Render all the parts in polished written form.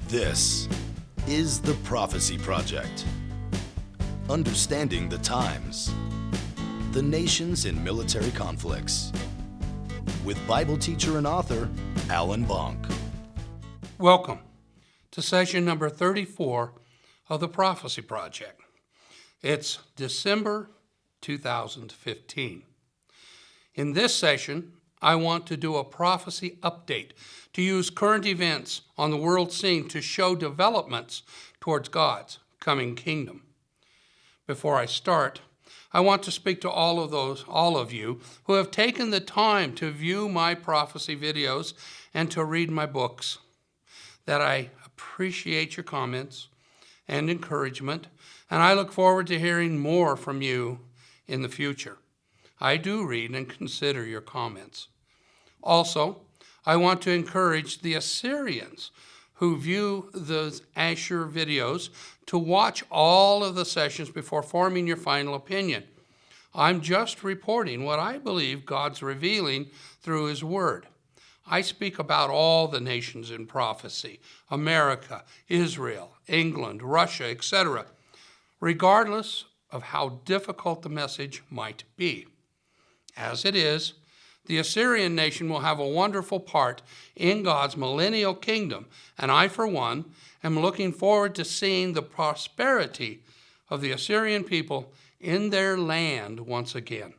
This is the Prophecy Project. Understanding the times, the nations in military conflicts, with Bible teacher and author Alan Bonk. Welcome to session number 34 of the Prophecy Project. It's December 2015. In this session, I want to do a prophecy update to use current events on the world scene to show developments towards God's coming kingdom. Before I start, I want to speak to all of you who have taken the time to view my prophecy videos and to read my books, that I appreciate your comments and encouragement, and I look forward to hearing more from you in the future. I do read and consider your comments. Also, I want to encourage the Assyrians who view the Asher videos to watch all of the sessions before forming your final opinion. I'm just reporting what I believe God's revealing through His Word. I speak about all the nations in prophecy, America, Israel, England, Russia, etc., regardless of how difficult the message might be. As it is, the Assyrian nation will have a wonderful part in God's millennial kingdom, and I, for one, am looking forward to seeing the prosperity of the Assyrian people in their land once again.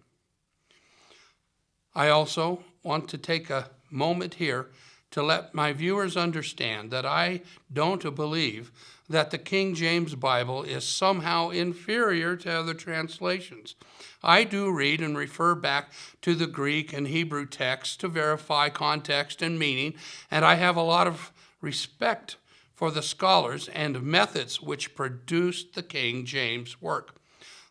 I also want to take a moment here to let my viewers understand that I don't believe that the King James Bible is somehow inferior to other translations. I do read and refer back to the Greek and Hebrew texts to verify context and meaning, and I have a lot of respect for the scholars and methods which produced the King James work.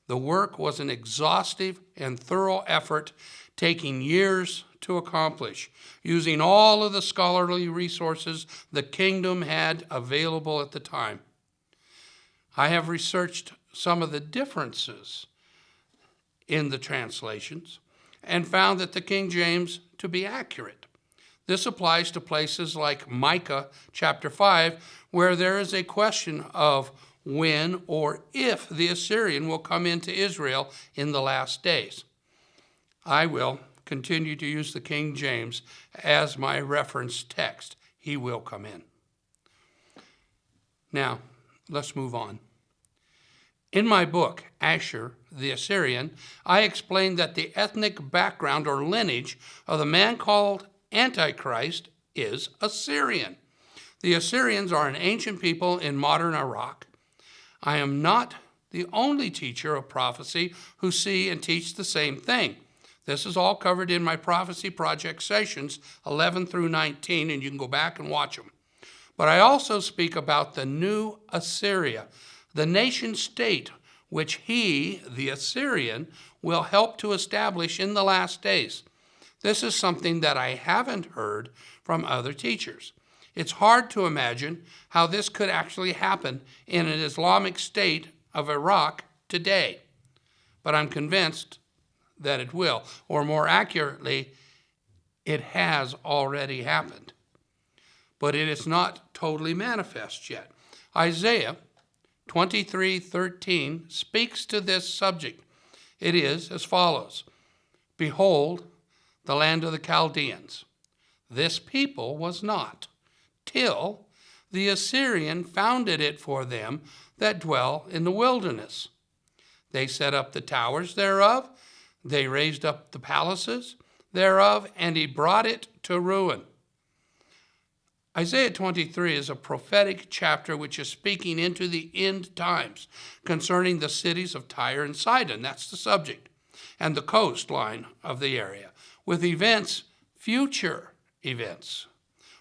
The work was an exhaustive and thorough effort, taking years to accomplish, using all of the scholarly resources the kingdom had available at the time. I have researched some of the differences in the translations and found that the King James to be accurate. This applies to places like Micah chapter 5, where there is a question of when or if the Assyrian will come into Israel in the last days. I will continue to use the King James as my reference text. He will come in. Now, let's move on. In my book, Asher, the Assyrian, I explained that the ethnic background or lineage of the man called Antichrist is Assyrian. The Assyrians are an ancient people in modern Iraq. I am not the only teacher of prophecy who see and teach the same thing. This is all covered in my Prophecy Project sessions 11 through 19, and you can go back and watch them. But I also speak about the new Assyria, the nation state which he, the Assyrian, will help to establish in the last days. This is something that I haven't heard from other teachers. It's hard to imagine how this could actually happen in an Islamic state of Iraq today, but I'm convinced that it will, or more accurately, it has already happened. But it is not totally manifest yet. Isaiah 23:13 speaks to this subject. It is as follows: Behold, the land of the Chaldeans. This people was not, till the Assyrian founded it for them that dwell in the wilderness. They set up the towers thereof, they raised up the palaces thereof, and he brought it to ruin. Isaiah 23 is a prophetic chapter which is speaking into the end times concerning the cities of Tyre and Sidon, that's the subject, and the coastline of the area, with events, future events,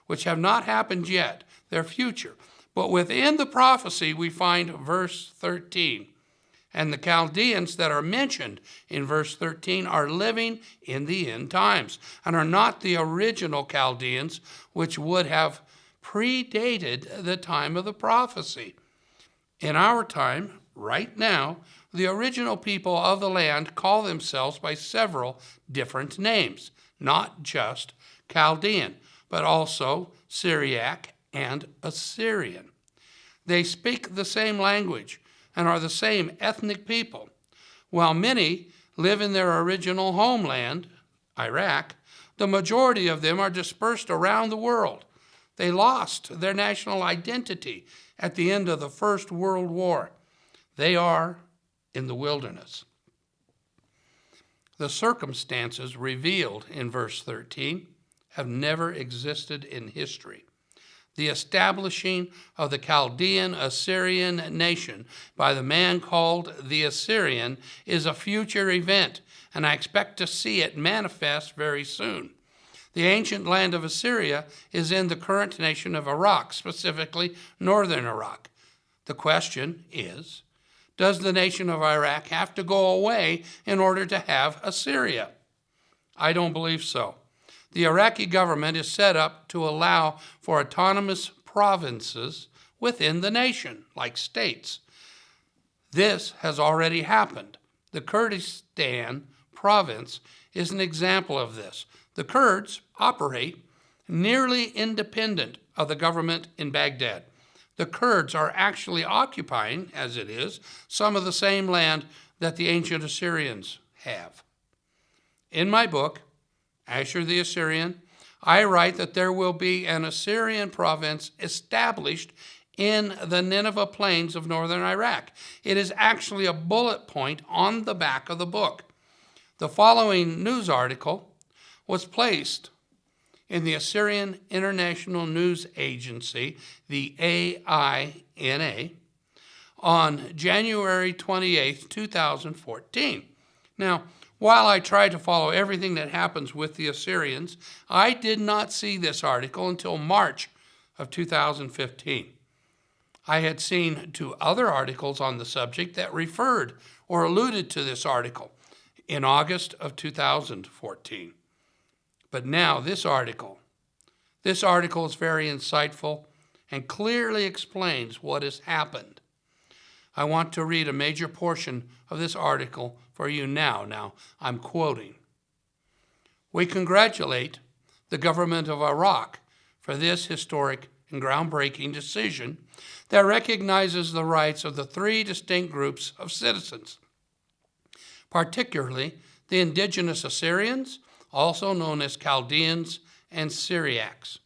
which have not happened yet. They're future. But within the prophecy, we find verse 13. And the Chaldeans that are mentioned in verse 13 are living in the end times and are not the original Chaldeans, which would have predated the time of the prophecy. In our time, right now, the original people of the land call themselves by several different names, not just Chaldean, but also Syriac and Assyrian. They speak the same language and are the same ethnic people. While many live in their original homeland, Iraq, the majority of them are dispersed around the world. They lost their national identity at the end of the First World War. They are in the wilderness. The circumstances revealed in verse 13 have never existed in history. The establishing of the Chaldean Assyrian nation by the man called the Assyrian is a future event, and I expect to see it manifest very soon. The ancient land of Assyria is in the current nation of Iraq, specifically northern Iraq. The question is, does the nation of Iraq have to go away in order to have Assyria? I don't believe so. The Iraqi government is set up to allow for autonomous provinces within the nation, like states. This has already happened. The Kurdistan province is an example of this. The Kurds operate nearly independent of the government in Baghdad. The Kurds are actually occupying, as it is, some of the same land that the ancient Assyrians have. In my book, Ashur the Assyrian, I write that there will be an Assyrian province established in the Nineveh plains of northern Iraq. It is actually a bullet point on the back of the book. The following news article was placed in the Assyrian International News Agency, the AINA, on January 28, 2014. Now, while I try to follow everything that happens with the Assyrians, I did not see this article until March of 2015. I had seen two other articles on the subject that referred or alluded to this article in August of 2014. But now this article is very insightful and clearly explains what has happened. I want to read a major portion of this article for you now. Now, I'm quoting. We congratulate the government of Iraq for this historic and groundbreaking decision that recognizes the rights of the three distinct groups of citizens, particularly the indigenous Assyrians, also known as Chaldeans and Syriacs,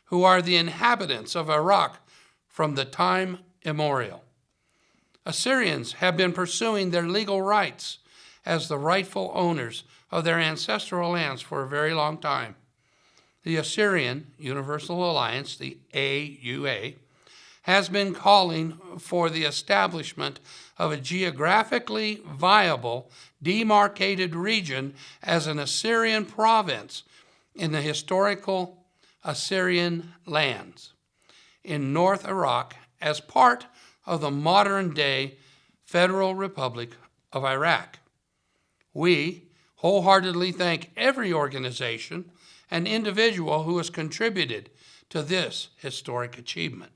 who are the inhabitants of Iraq from the time immemorial. Assyrians have been pursuing their legal rights as the rightful owners of their ancestral lands for a very long time. The Assyrian Universal Alliance, the AUA, has been calling for the establishment of a geographically viable, demarcated region as an Assyrian province in the historical Assyrian lands in North Iraq as part of the modern-day Federal Republic of Iraq. We wholeheartedly thank every organization and individual who has contributed to this historic achievement.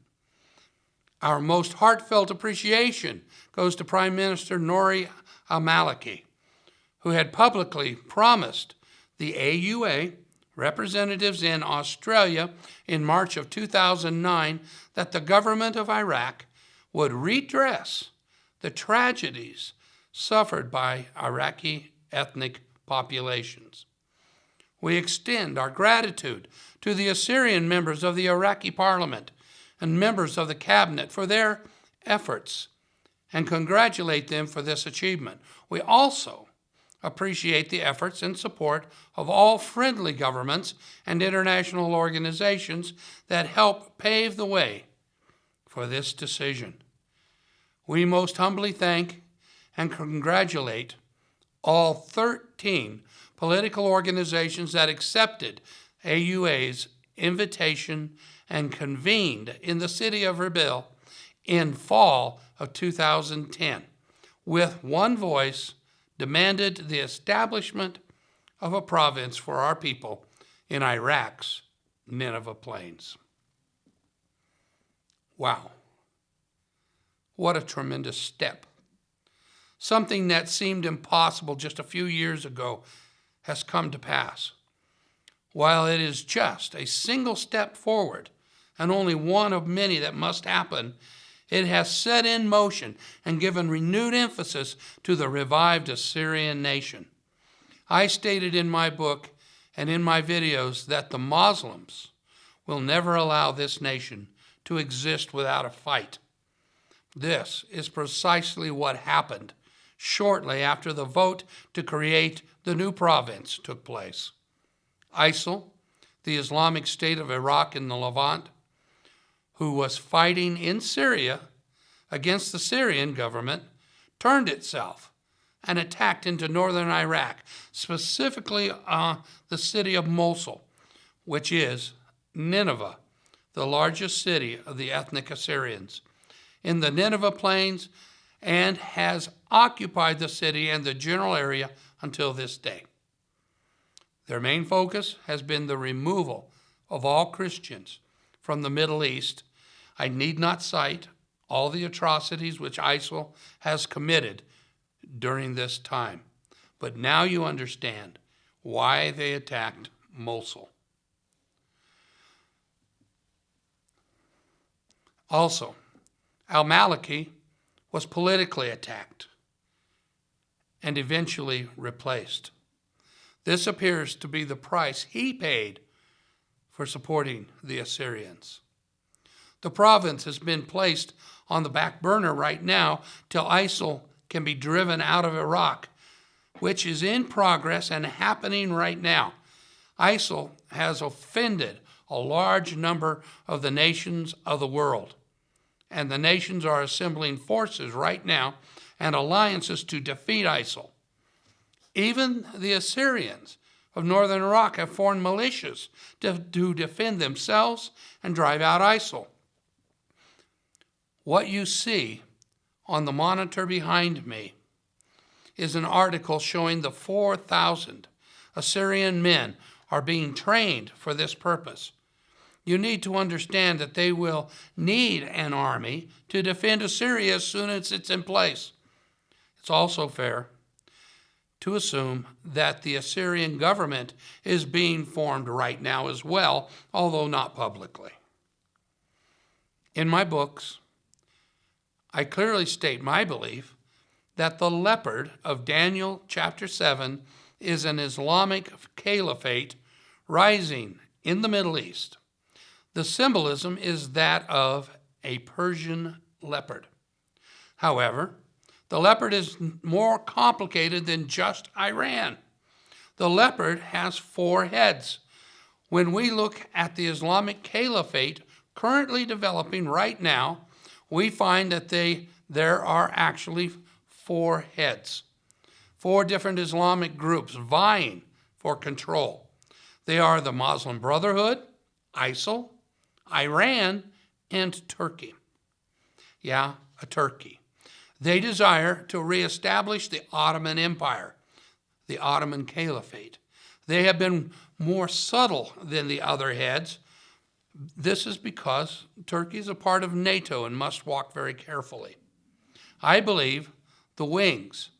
Our most heartfelt appreciation goes to Prime Minister Nouri al-Maliki, who had publicly promised the AUA representatives in Australia in March of 2009 that the government of Iraq would redress the tragedies suffered by Iraqi ethnic populations. We extend our gratitude to the Assyrian members of the Iraqi parliament and members of the cabinet for their efforts and congratulate them for this achievement. We also appreciate the efforts and support of all friendly governments and international organizations that help pave the way for this decision. We most humbly thank and congratulate all 13 political organizations that accepted AUA's invitation and convened in the city of Erbil in fall of 2010, with one voice demanded the establishment of a province for our people in Iraq's Nineveh Plains. Wow. What a tremendous step. Something that seemed impossible just a few years ago has come to pass. While it is just a single step forward, and only one of many that must happen, it has set in motion and given renewed emphasis to the revived Assyrian nation. I stated in my book and in my videos that the Muslims will never allow this nation to exist without a fight. This is precisely what happened shortly after the vote to create the new province took place. ISIL, the Islamic State of Iraq in the Levant, who was fighting in Syria against the Syrian government, turned itself and attacked into northern Iraq, specifically the city of Mosul, which is Nineveh, the largest city of the ethnic Assyrians, in the Nineveh plains, and has occupied the city and the general area until this day. Their main focus has been the removal of all Christians from the Middle East. I need not cite all the atrocities which ISIL has committed during this time, but now you understand why they attacked Mosul. Also, al-Maliki was politically attacked and eventually replaced. This appears to be the price he paid for supporting the Assyrians. The province has been placed on the back burner right now till ISIL can be driven out of Iraq, which is in progress and happening right now. ISIL has offended a large number of the nations of the world, and the nations are assembling forces right now and alliances to defeat ISIL. Even the Assyrians of northern Iraq have formed militias to defend themselves and drive out ISIL. What you see on the monitor behind me is an article showing the 4,000 Assyrian men are being trained for this purpose. You need to understand that they will need an army to defend Assyria as soon as it's in place. It's also fair to assume that the Assyrian government is being formed right now as well, although not publicly. In my books, I clearly state my belief that the leopard of Daniel chapter 7 is an Islamic caliphate rising in the Middle East. The symbolism is that of a Persian leopard. However, the leopard is more complicated than just Iran. The leopard has 4 heads. When we look at the Islamic caliphate currently developing right now, we find that there are actually 4 heads. 4 different Islamic groups vying for control. They are the Muslim Brotherhood, ISIL, Iran, and Turkey. Yeah, a Turkey. They desire to reestablish the Ottoman Empire, the Ottoman Caliphate. They have been more subtle than the other heads. This is because Turkey is a part of NATO and must walk very carefully. I believe the wings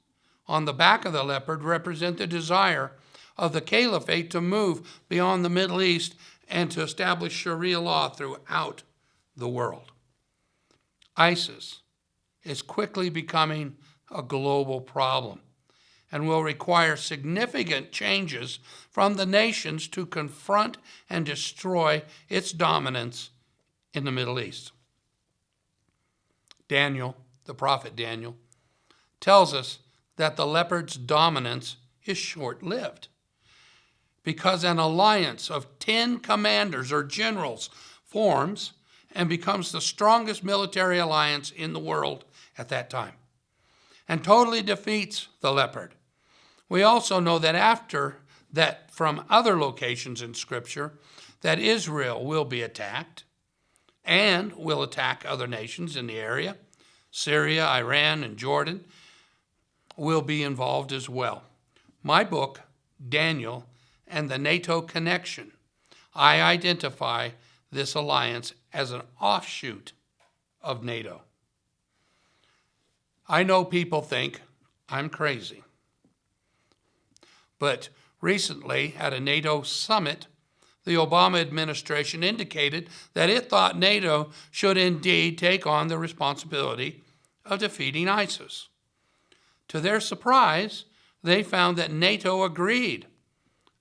on the back of the leopard represent the desire of the Caliphate to move beyond the Middle East and to establish Sharia law throughout the world. ISIS is quickly becoming a global problem and will require significant changes from the nations to confront and destroy its dominance in the Middle East. Daniel, the prophet Daniel, tells us that the leopard's dominance is short-lived because an alliance of 10 commanders or generals forms and becomes the strongest military alliance in the world at that time and totally defeats the leopard. We also know that after that, from other locations in Scripture, that Israel will be attacked and will attack other nations in the area. Syria, Iran, and Jordan will be involved as well. My book, Daniel and the NATO Connection, I identify this alliance as an offshoot of NATO. I know people think I'm crazy, but recently at a NATO summit, the Obama administration indicated that it thought NATO should indeed take on the responsibility of defeating ISIS. To their surprise, they found that NATO agreed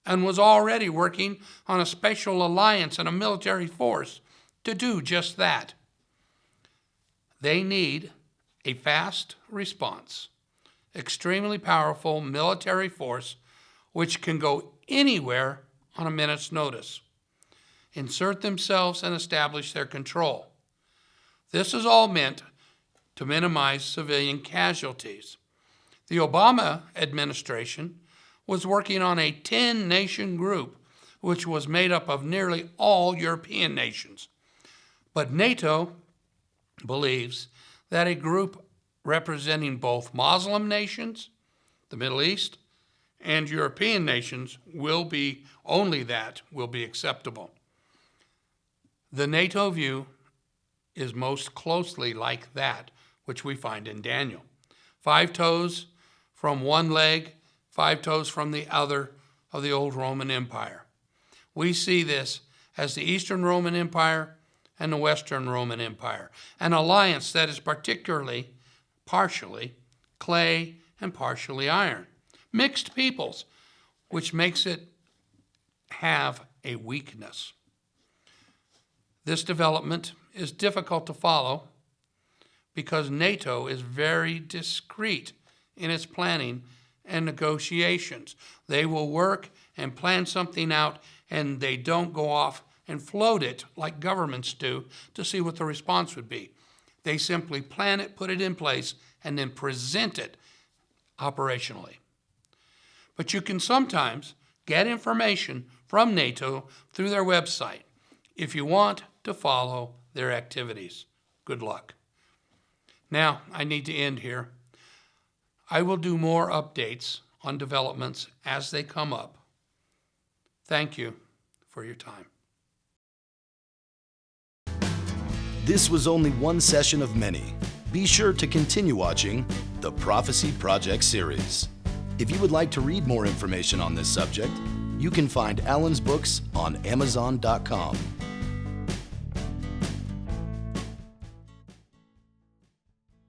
and was already working on a special alliance and a military force to do just that. They need a fast response, extremely powerful military force which can go anywhere on a minute's notice, insert themselves and establish their control. This is all meant to minimize civilian casualties. The Obama administration was working on a 10-nation group which was made up of nearly all European nations. But NATO believes that a group representing both Muslim nations, the Middle East, and European nations will be acceptable. The NATO view is most closely like that which we find in Daniel. 5 toes from one leg, 5 toes from the other of the old Roman Empire. We see this as the Eastern Roman Empire and the Western Roman Empire, an alliance that is partially clay and partially iron. Mixed peoples, which makes it have a weakness. This development is difficult to follow because NATO is very discreet in its planning and negotiations. They will work and plan something out, and they don't go off and float it like governments do to see what the response would be. They simply plan it, put it in place, and then present it operationally. But you can sometimes get information from NATO through their website if you want to follow their activities. Good luck. Now, I need to end here. I will do more updates on developments as they come up. Thank you for your time. This was only one session of many. Be sure to continue watching the Prophecy Project series. If you would like to read more information on this subject, you can find Alan's books on Amazon.com.